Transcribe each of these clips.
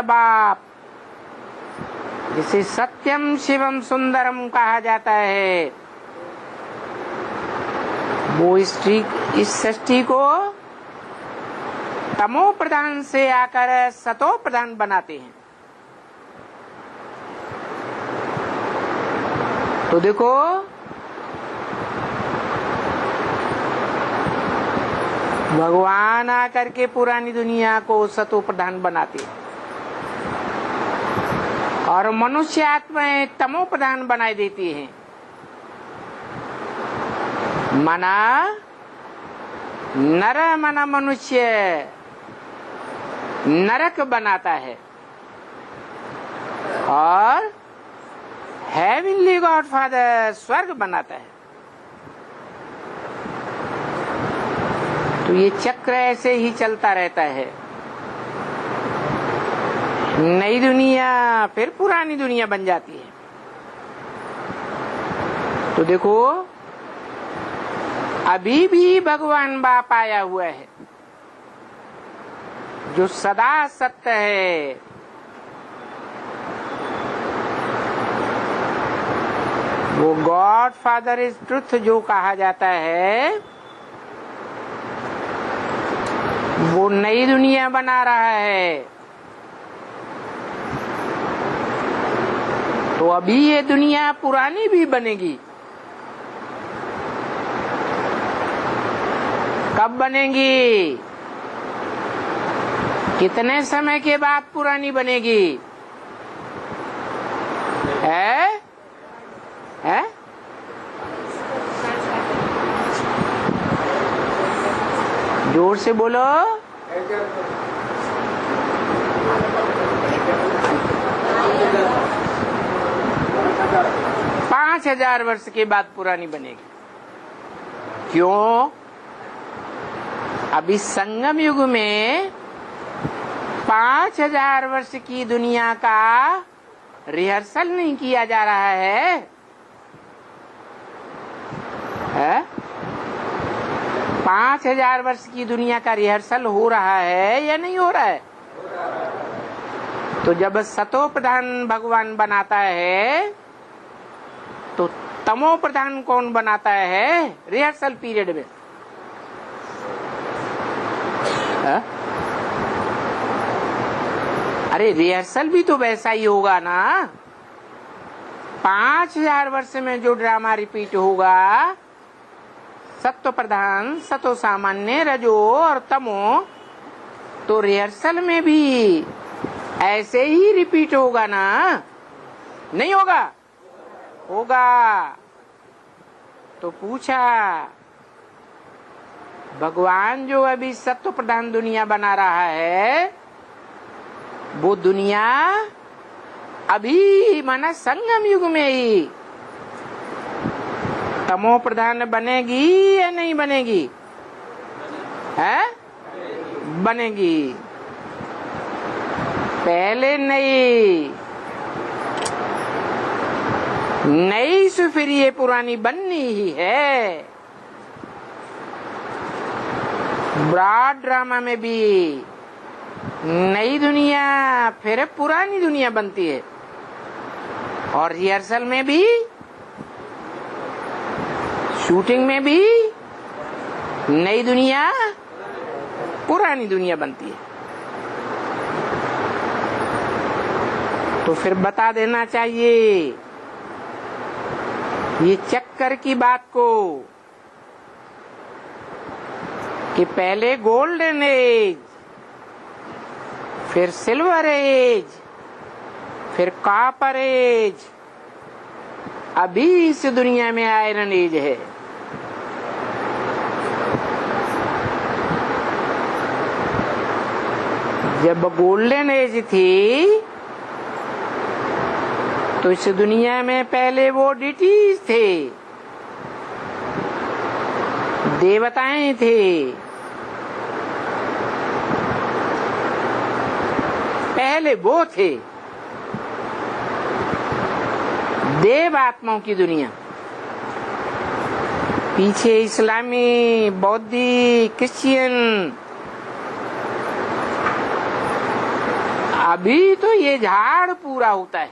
बाप, जिसे सत्यम शिवम सुंदरम कहा जाता है, वो इस सृष्टि को तमो प्रधान से आकर सतो प्रधान बनाते हैं। तो देखो, भगवान आकर के पुरानी दुनिया को सतो प्रधान बनाते हैं और मनुष्य आत्माएं तमो प्रधान बनाए देती हैं। मना नर मना मनुष्य नरक बनाता है और हेवनली गॉड फादर स्वर्ग बनाता है। तो ये चक्र ऐसे ही चलता रहता है। नई दुनिया फिर पुरानी दुनिया बन जाती है। तो देखो, अभी भी भगवान बाप आया हुआ है जो सदा सत्य है। वो गॉड फादर इज ट्रुथ जो कहा जाता है, वो नई दुनिया बना रहा है। तो अभी ये दुनिया पुरानी भी बनेगी। कब बनेगी? कितने समय के बाद पुरानी बनेगी? है? जोर से बोलो। 5000 वर्ष के बाद पुरानी बनेगी। क्यों? अभी संगम युग में 5000 वर्ष की दुनिया का रिहर्सल नहीं किया जा रहा है? 5000 वर्ष की दुनिया का रिहर्सल हो रहा है या नहीं हो रहा है? तो जब सतो प्रधान भगवान बनाता है तो तमो प्रधान कौन बनाता है रिहर्सल पीरियड में? अरे रिहर्सल भी तो वैसा ही होगा ना। 5000 वर्ष में जो ड्रामा रिपीट होगा, सत्व प्रधान, सतो सामान्य, रजो और तमो, तो रिहर्सल में भी ऐसे ही रिपीट होगा ना? नहीं होगा? होगा। तो पूछा, भगवान जो अभी सत्व प्रधान दुनिया बना रहा है, वो दुनिया अभी माना संगम युग में ही तमो प्रधान बनेगी या नहीं बनेगी? है? बनेगी। पहले नई से फिर ये पुरानी बननी ही है। ब्रॉड ड्रामा में भी नई दुनिया फिर पुरानी दुनिया बनती है और रिहर्सल में भी, शूटिंग में भी नई दुनिया पुरानी दुनिया बनती है। तो फिर बता देना चाहिए ये चक्कर की बात को कि पहले गोल्डन एज, फिर सिल्वर एज, फिर कॉपर एज, अभी इस दुनिया में आयरन एज है। जब गोल्डन एज थी तो इस दुनिया में पहले वो डिटीज थे, देवताएं थे, पहले वो थे देव आत्माओं की दुनिया। पीछे इस्लामी, बौद्धी, क्रिश्चियन, अभी तो ये झाड़ पूरा होता है,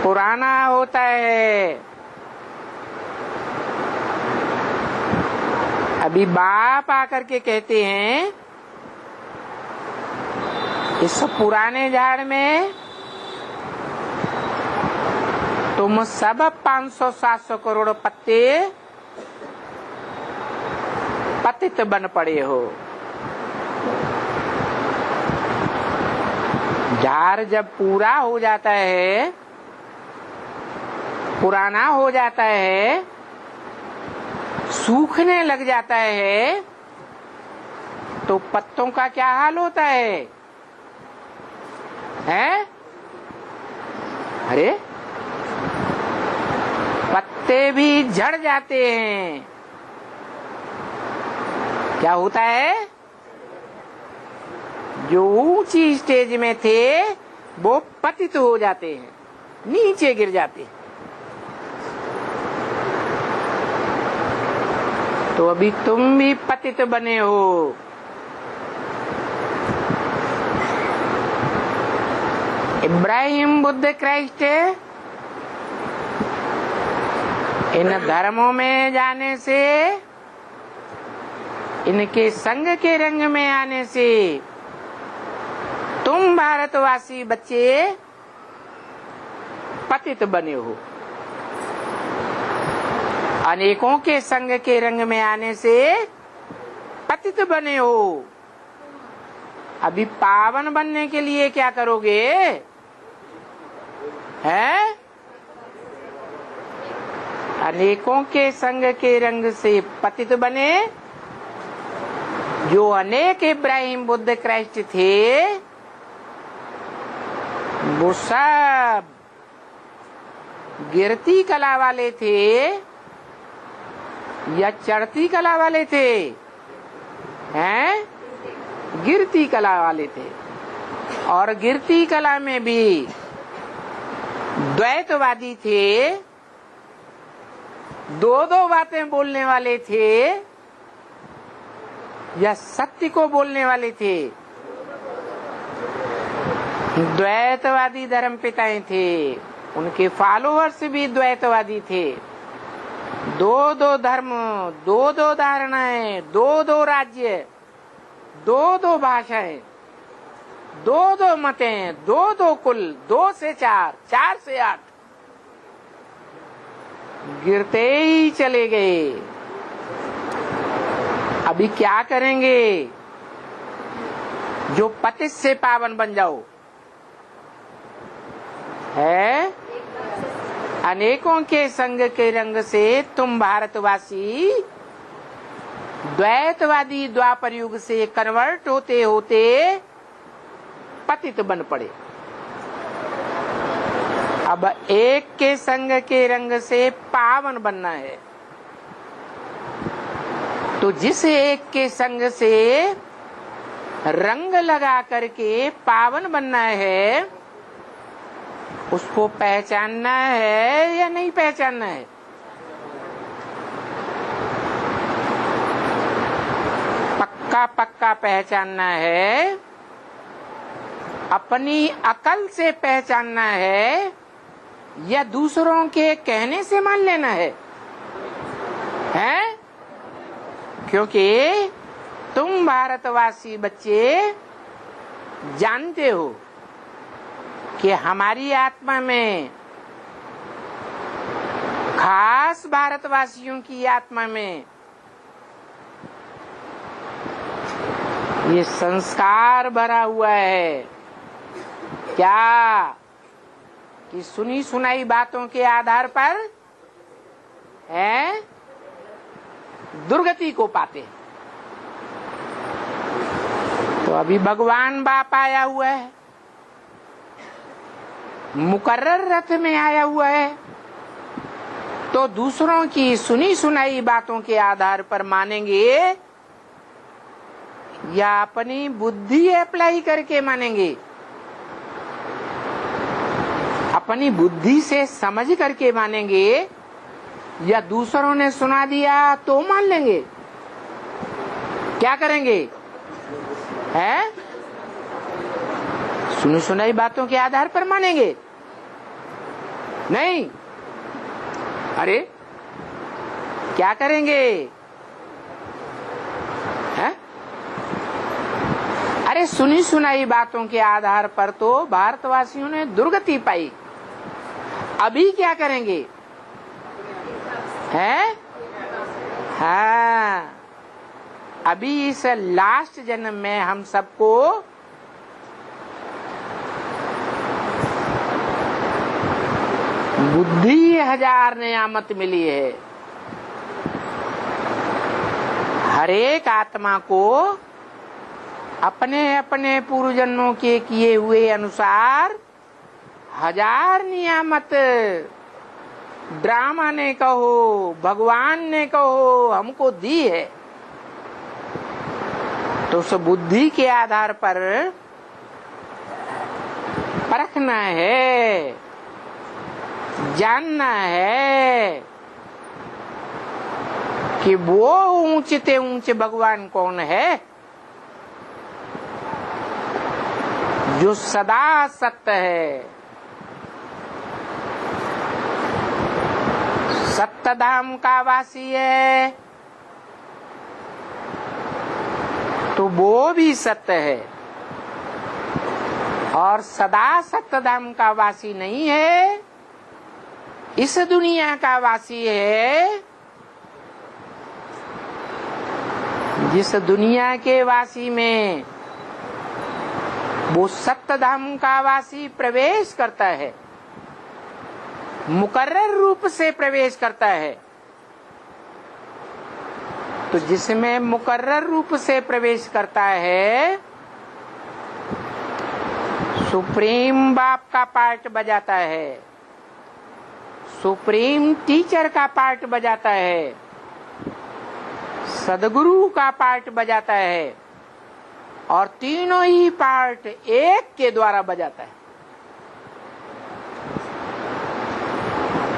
पुराना होता है। अभी बाप आकर के कहते हैं इस पुराने झाड़ में तुम सब 500-700 करोड़ पत्ते पतित बन पड़े हो। झाड़ जब पूरा हो जाता है, पुराना हो जाता है, सूखने लग जाता है, तो पत्तों का क्या हाल होता है? हैं? अरे पत्ते भी झड़ जाते हैं। क्या होता है? जो ऊंची स्टेज में थे वो पतित हो जाते हैं, नीचे गिर जाते हैं। तो अभी तुम भी पतित बने हो। इब्राहिम, बुद्ध, क्राइस्ट इन धर्मों में जाने से, इनके संग के रंग में आने से तुम भारतवासी बच्चे पतित बने हो। अनेकों के संग के रंग में आने से पतित बने हो। अभी पावन बनने के लिए क्या करोगे? हैं? अनेकों के संग के रंग से पतित बने। जो अनेक इब्राहिम, बुद्ध, क्राइस्ट थे वो सब गिरती कला वाले थे या चढ़ती कला वाले थे? हैं? गिरती कला वाले थे। और गिरती कला में भी द्वैतवादी थे, दो दो बातें बोलने वाले थे या सत्य को बोलने वाले थे। द्वैतवादी धर्म पिताएं थे, उनके फॉलोअर्स भी द्वैतवादी थे। दो दो धर्म, दो दो धारणाएं, दो दो राज्य, दो दो भाषाएं, दो दो मतें, दो दो कुल, 2 से 4, 4 से 8 गिरते ही चले गए। अभी क्या करेंगे? जो पतित से पावन बन जाओ। है? अनेकों के संग के रंग से तुम भारतवासी द्वैतवादी द्वापर युग से कन्वर्ट होते होते पतित बन पड़े। अब एक के संग के रंग से पावन बनना है। तो जिस एक के संग से रंग लगा करके पावन बनना है, उसको पहचानना है या नहीं पहचानना है? पक्का पक्का पहचानना है। अपनी अकल से पहचानना है या दूसरों के कहने से मान लेना है? हैं? क्योंकि तुम भारतवासी बच्चे जानते हो कि हमारी आत्मा में, खास भारतवासियों की आत्मा में ये संस्कार भरा हुआ है। क्या? कि सुनी सुनाई बातों के आधार पर है दुर्गति को पाते। तो अभी भगवान बाप आया हुआ है, मुकर्रर रथ में आया हुआ है, तो दूसरों की सुनी सुनाई बातों के आधार पर मानेंगे या अपनी बुद्धि अप्लाई करके मानेंगे? अपनी बुद्धि से समझ करके मानेंगे या दूसरों ने सुना दिया तो मान लेंगे? क्या करेंगे? है? सुनी सुनाई बातों के आधार पर मानेंगे? नहीं। अरे क्या करेंगे? है? अरे सुनी सुनाई बातों के आधार पर तो भारतवासियों ने दुर्गति पाई। अभी क्या करेंगे? है? हाँ, अभी इस लास्ट जन्म में हम सबको बुद्धि 1000 नियामत मिली है। हर एक आत्मा को अपने अपने पूर्व जन्मों के किए हुए अनुसार 1000 नियामत ड्रामा ने कहो, भगवान ने कहो, हमको दी है। तो उस बुद्धि के आधार पर परखना है, जानना है कि वो ऊंचे से ऊंचे भगवान कौन है, जो सदा सत्य है, सत्य धाम का वासी है, तो वो भी सत्य है। और सदा सत्य धाम का वासी नहीं है, इस दुनिया का वासी है। जिस दुनिया के वासी में वो सत्य धाम का वासी प्रवेश करता है, मुकर्रर रूप से प्रवेश करता है, तो जिसमें मुकर्रर रूप से प्रवेश करता है, सुप्रीम बाप का पार्ट बजाता है, सुप्रीम टीचर का पार्ट बजाता है, सदगुरु का पार्ट बजाता है, और तीनों ही पार्ट एक के द्वारा बजाता है।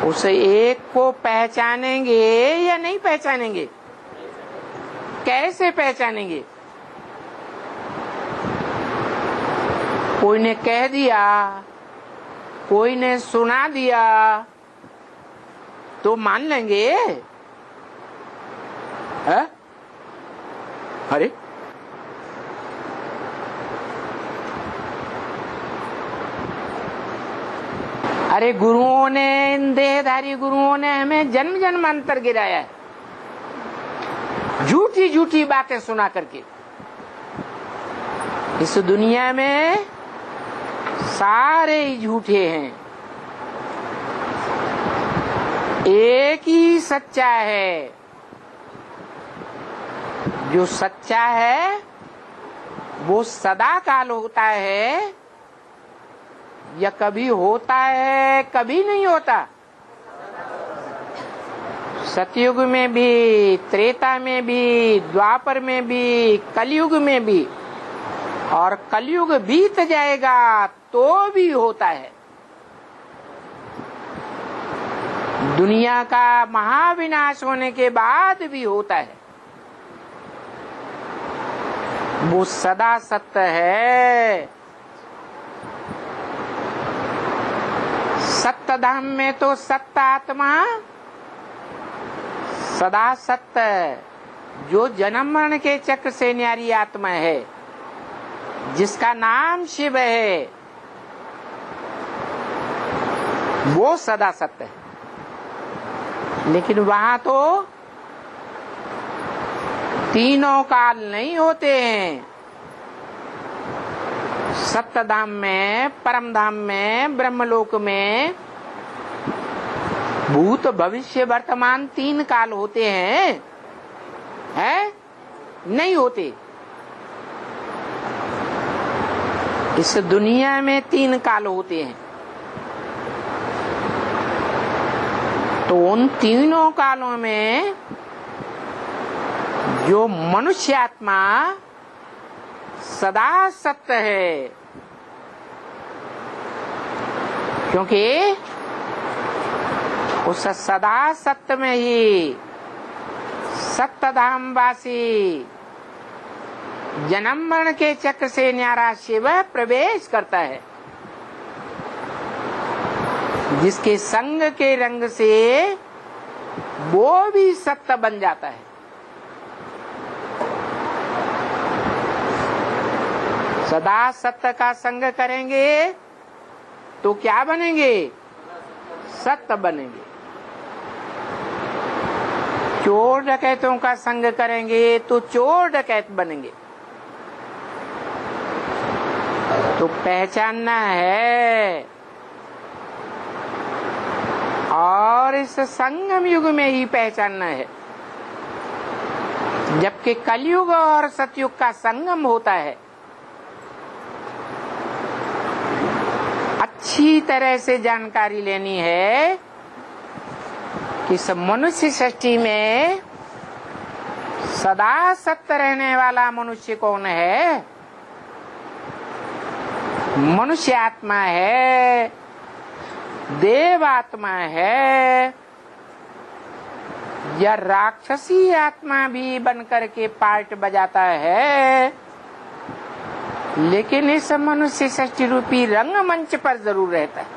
उस एक को पहचानेंगे या नहीं पहचानेंगे? कैसे पहचानेंगे? कोई ने कह दिया, कोई ने सुना दिया तो मान लेंगे? है? अरे अरे गुरुओं ने, इन देहधारी गुरुओं ने हमें जन्म जन्मांतर गिराया है, झूठी झूठी बातें सुना करके। इस दुनिया में सारे ही झूठे हैं, एक ही सच्चा है। जो सच्चा है वो सदा काल होता है, या कभी होता है कभी नहीं होता। सतयुग में भी, त्रेता में भी, द्वापर में भी, कलयुग में भी, और कलयुग बीत जाएगा तो भी होता है। दुनिया का महाविनाश होने के बाद भी होता है। वो सदा सत्य है। सत्य धाम में तो सत्य आत्मा सदा सत्य, जो जन्म मरण के चक्र से न्यारी आत्मा है, जिसका नाम शिव है, वो सदा सत्य है। लेकिन वहां तो तीनों काल नहीं होते हैं। सत्य धाम में, परम धाम में, ब्रह्मलोक में भूत भविष्य वर्तमान 3 काल होते हैं, है? नहीं होते। इस दुनिया में 3 काल होते हैं। तो उन तीनों कालों में जो मनुष्य आत्मा सदा सत्य है, क्योंकि उस सदा सत्य में ही सत्य धाम वासी जन्म मरण के चक्र से न्यारा शिव प्रवेश करता है, जिसके संग के रंग से वो भी सत्य बन जाता है। सदा सत्य का संग करेंगे तो क्या बनेंगे? सत्य बनेंगे। चोर डकैतों का संग करेंगे तो चोर डकैत बनेंगे। तो पहचानना है, और इस संगम युग में ही पहचानना है। जबकि कलयुग और सतयुग का संगम होता है। अच्छी तरह से जानकारी लेनी है कि इस मनुष्य सृष्टि में सदा सत्य रहने वाला मनुष्य कौन है? मनुष्य आत्मा है, देव आत्मा है, या राक्षसी आत्मा भी बनकर के पार्ट बजाता है, लेकिन इस मनुष्य सृष्टि रूपी रंगमंच पर जरूर रहता है।